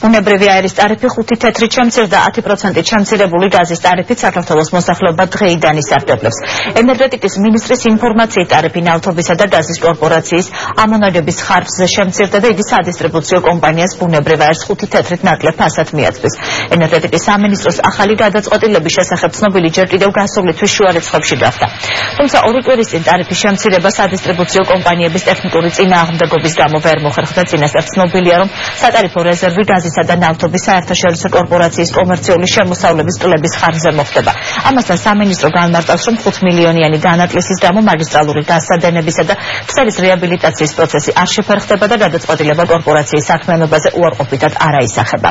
ბუნებრივი აირის ტარიფი 5 თეთრით შემცირდა, 10% შემცირებული გაზის ტარიფით საქართველოს მოსახლეობა დღეიდან ისარგებლებს. ენერგეტიკის მინისტრის ინფორმაციით ტარიფი ნავთობისა და გაზის კორპორაციის ამონაგების ხარჯზე შემცირდა და იგი სადისტრიბუციო კომპანიას ბუნებრივ აირს 5 თეთრით ნაკლებ ფასად მიაწვის. ენერგეტიკის სამინისტროს ახალი გადაწყვეტილების შესახებ ცნობილი ჯერ კიდევ გასული თვის შუა რიცხვებში გახდა. თუმცა 2 კვირის წინ ტარიფის შემცირება სადისტრიბუციო კომპანიების ტექნიკური წინააღმდეგობის გამო ვერ მოხერხდა. წინასწარ ცნობილია, რომ სატარიფო რეზერვი გაზისა და ნავთობის საერთაშორისო კორპორაციის კომერციული შემოსავლების კლების ხარჯზე მოხდება. ამასთან სამინისტრო განმარტავს, რომ 5 მილიონიანი განაკლისის გამო მაგისტრალური გაზსადენებისა და ქსელის რეაბილიტაციის პროცესი არ შეფერხდება და გადაწყვეტილება კორპორაციის საქმიანობაზე უარყოფითად არ აისახება.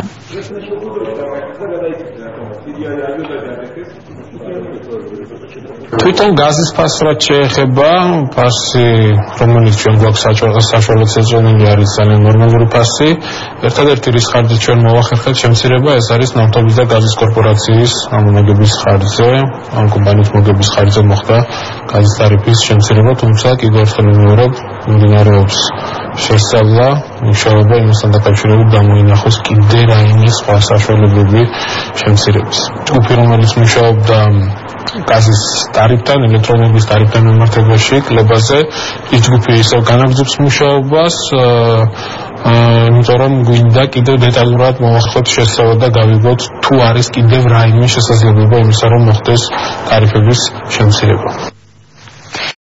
თვითონ გაზის ფასს რაც შეეხება, ფასი, რომელიც ჩვენ გვაქვს საშუალოდ სეზონური არის ძალიან ნორმალური ფასი. ერთადერთი რის ხარჯზე ჩვენ მოვახერხეთ შემცირება, ეს არის ნავთობის და გაზის კორპორაციის ამონაგების ხარჯზე, ამ კომპანიის მოგების ხარჯზე მოხდა გაზის ტარიფის შემცირება, თუმცა კიდევ ერთხელ ვიმეორებ, მიმდინარეობს შესწავლა, მუშაობა იმასთან დაკავშირებით გამოინახოს კიდე რაიმე სხვა საშუალებები შემცირების. ჯგუფი, რომელიც მუშაობდა გაზის ტარიფთან, ელექტროენერგიის ტარიფთან მიმართებაში კლებაზე, ის ჯგუფი ისევ განაგრძობს მუშაობას, იმიტომ რომ გვინდა კიდევ დეტალურად მოვახერხოთ შესწავლა და გავიგოთ თუ არის კიდევ რაიმე შესაძლებლობა იმისა, რომ მოხდეს ტარიფების შემცირება.